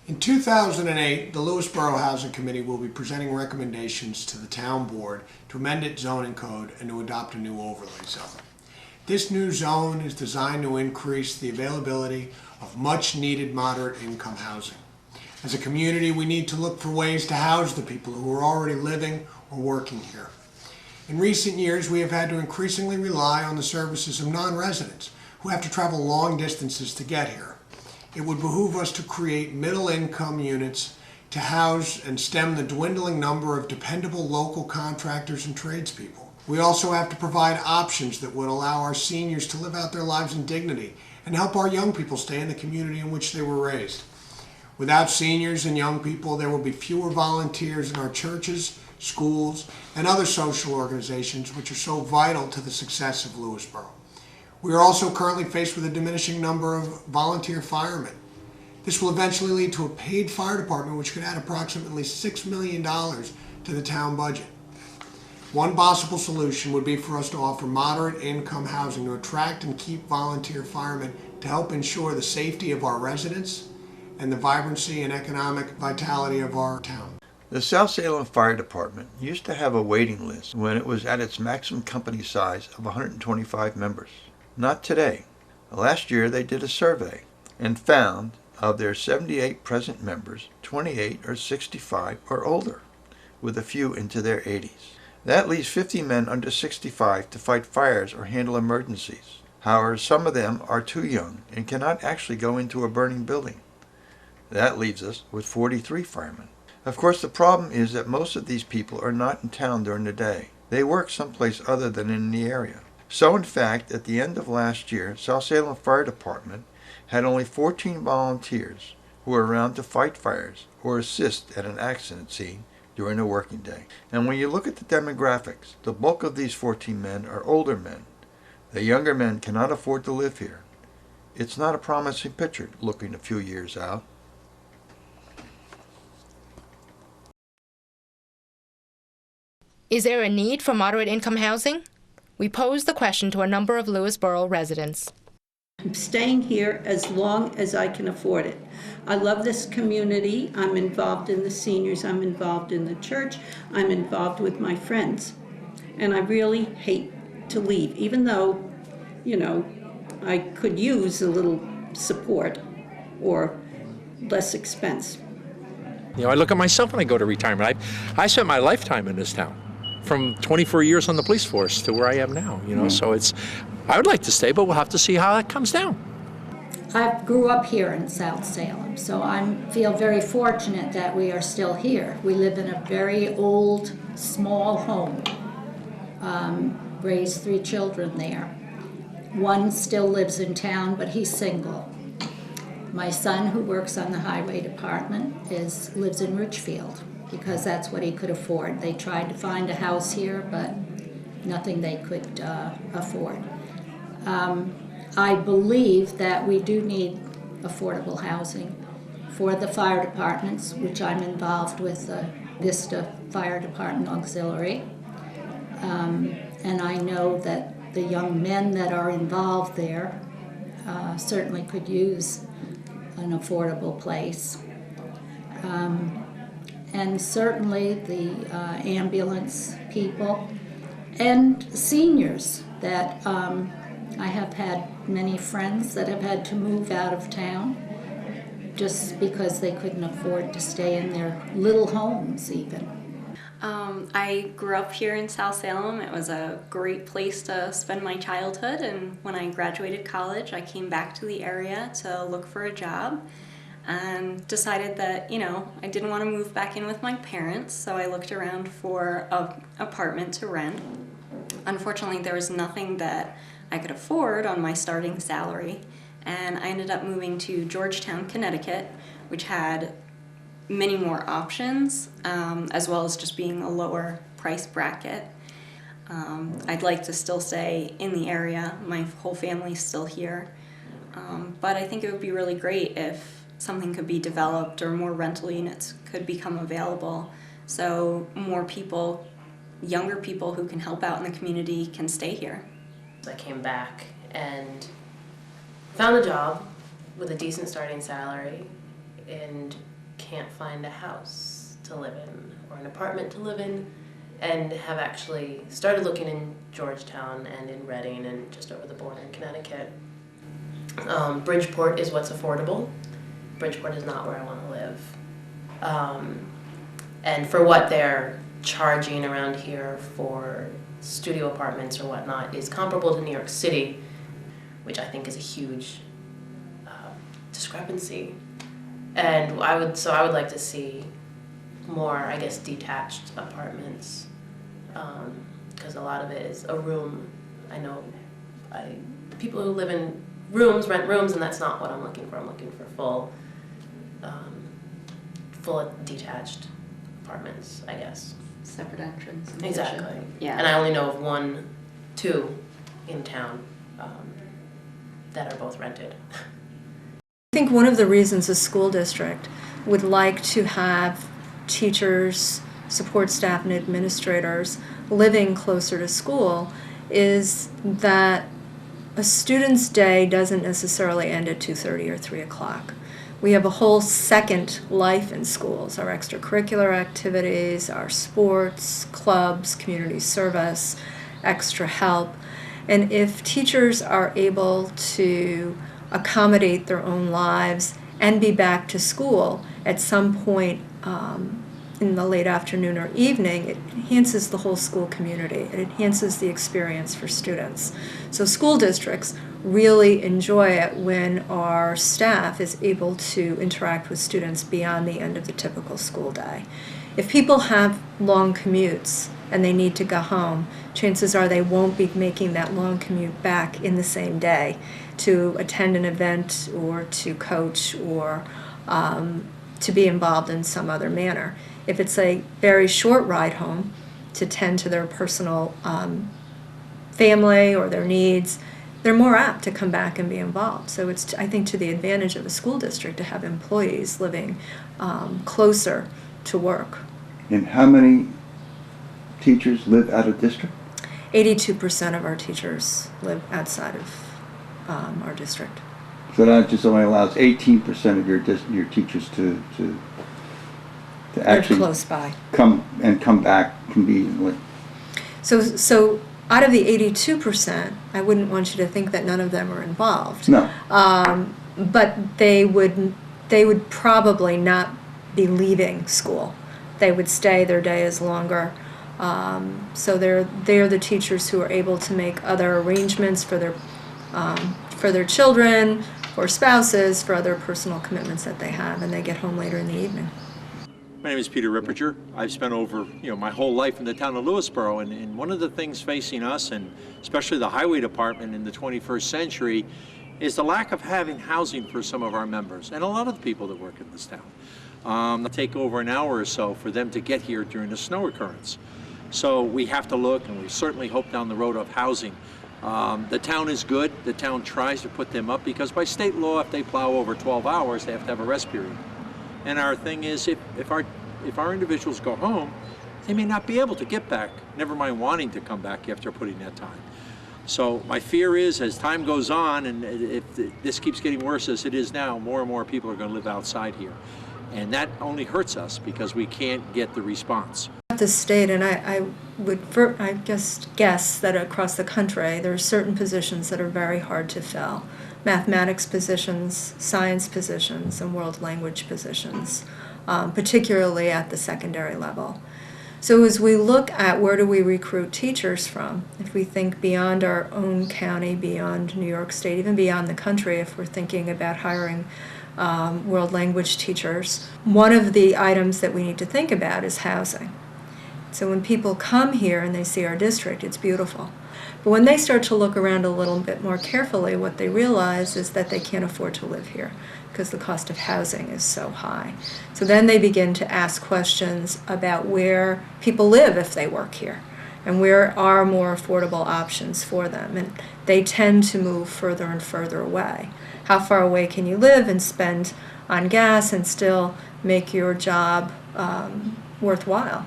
In 2008, the Lewisboro Housing Committee will be presenting recommendations to the town board to amend its zoning code and to adopt a new overlay zone. This new zone is designed to increase the availability of much-needed moderate-income housing. As a community, we need to look for ways to house the people who are already living or working here. In recent years, we have had to increasingly rely on the services of non-residents who have to travel long distances to get here. It would behoove us to create middle-income units to house and stem the dwindling number of dependable local contractors and tradespeople. We also have to provide options that would allow our seniors to live out their lives in dignity and help our young people stay in the community in which they were raised. Without seniors and young people, there will be fewer volunteers in our churches, schools, and other social organizations which are so vital to the success of Lewisboro. We are also currently faced with a diminishing number of volunteer firemen. This will eventually lead to a paid fire department which could add approximately $6 million to the town budget. One possible solution would be for us to offer moderate income housing to attract and keep volunteer firemen to help ensure the safety of our residents and the vibrancy and economic vitality of our town. The South Salem Fire Department used to have a waiting list when it was at its maximum company size of 125 members. Not today. Last year they did a survey and found of their 78 present members, 28 are 65 or older, with a few into their 80s. That leaves 50 men under 65 to fight fires or handle emergencies. However, some of them are too young and cannot actually go into a burning building. That leaves us with 43 firemen. Of course, the problem is that most of these people are not in town during the day. They work someplace other than in the area. So in fact, at the end of last year, South Salem Fire Department had only 14 volunteers who were around to fight fires or assist at an accident scene during a working day. And when you look at the demographics, the bulk of these 14 men are older men. The younger men cannot afford to live here. It's not a promising picture looking a few years out. Is there a need for moderate income housing? We posed the question to a number of Lewisboro residents. I'm staying here as long as I can afford it. I love this community. I'm involved in the seniors. I'm involved in the church. I'm involved with my friends. And I really hate to leave, even though, I could use a little support or less expense. I look at myself when I go to retirement. I spent my lifetime in this town, from 24 years on the police force to where I am now, so I would like to stay, but we'll have to see how that comes down. I grew up here in South Salem, so I feel very fortunate that we are still here. We live in a very old, small home, raised 3 children there. One still lives in town, but he's single. My son, who works on the highway department, lives in Richfield because that's what he could afford. They tried to find a house here, but nothing they could afford. I believe that we do need affordable housing for the fire departments, which I'm involved with the Vista Fire Department Auxiliary. And I know that the young men that are involved there certainly could use an affordable place. And certainly the ambulance people and seniors that I have had many friends that have had to move out of town just because they couldn't afford to stay in their little homes even. I grew up here in South Salem. It was a great place to spend my childhood, and when I graduated college, I came back to the area to look for a job and decided that, I didn't want to move back in with my parents, so I looked around for an apartment to rent. Unfortunately, there was nothing that I could afford on my starting salary, and I ended up moving to Georgetown, Connecticut, which had many more options, as well as just being a lower price bracket. I'd like to still stay in the area. My whole family's still here. But I think it would be really great if something could be developed or more rental units could become available so more people, younger people who can help out in the community, can stay here. I came back and found a job with a decent starting salary and can't find a house to live in or an apartment to live in, and have actually started looking in Georgetown and in Reading and just over the border in Connecticut. Bridgeport is what's affordable. Bridgeport is not where I want to live. And for what they're charging around here for studio apartments or whatnot is comparable to New York City, which I think is a huge discrepancy. And I would like to see more, I guess, detached apartments, because a lot of it is a room. I know people who live in rooms rent rooms, and that's not what I'm looking for. I'm looking for full detached apartments, I guess. Separate entrance. And Exactly. kitchen. Yeah. And I only know of two in town that are both rented. I think one of the reasons a school district would like to have teachers, support staff, and administrators living closer to school is that a student's day doesn't necessarily end at 2:30 or 3 o'clock. We have a whole second life in schools, our extracurricular activities, our sports, clubs, community service, extra help. And if teachers are able to accommodate their own lives and be back to school at some point in the late afternoon or evening, it enhances the whole school community. It enhances the experience for students. So school districts really enjoy it when our staff is able to interact with students beyond the end of the typical school day. If people have long commutes and they need to go home, chances are they won't be making that long commute back in the same day to attend an event or to coach or to be involved in some other manner. If it's a very short ride home to tend to their personal family or their needs, they're more apt to come back and be involved. So it's, I think, to the advantage of a school district to have employees living closer to work. And how many teachers live out of district? 82% of our teachers live outside of our district. So that just only allows 18% of your teachers to They're actually close by. come back conveniently. So out of the 82%, I wouldn't want you to think that none of them are involved. No. But they would probably not be leaving school. They would stay. Their day is longer. So they're the teachers who are able to make other arrangements for their children, for spouses, for other personal commitments that they have, and they get home later in the evening. My name is Peter Ripperger. I've spent over my whole life in the town of Lewisboro, and one of the things facing us, and especially the highway department in the 21st century, is the lack of having housing for some of our members and a lot of the people that work in this town. It'll take over an hour or so for them to get here during a snow occurrence. So we have to look, and we certainly hope down the road of housing. The town is good. The town tries to put them up because by state law, if they plow over 12 hours, they have to have a rest period. And our thing is, if our individuals go home, they may not be able to get back, never mind wanting to come back after putting that time. So my fear is, as time goes on, and if this keeps getting worse as it is now, more and more people are going to live outside here. And that only hurts us because we can't get the response. The state, and I would guess that across the country there are certain positions that are very hard to fill. Mathematics positions, science positions, and world language positions, particularly at the secondary level. So as we look at where do we recruit teachers from, if we think beyond our own county, beyond New York State, even beyond the country, if we're thinking about hiring world language teachers, one of the items that we need to think about is housing. So when people come here and they see our district, it's beautiful. But when they start to look around a little bit more carefully, what they realize is that they can't afford to live here because the cost of housing is so high. So then they begin to ask questions about where people live if they work here and where are more affordable options for them. And they tend to move further and further away. How far away can you live and spend on gas and still make your job worthwhile?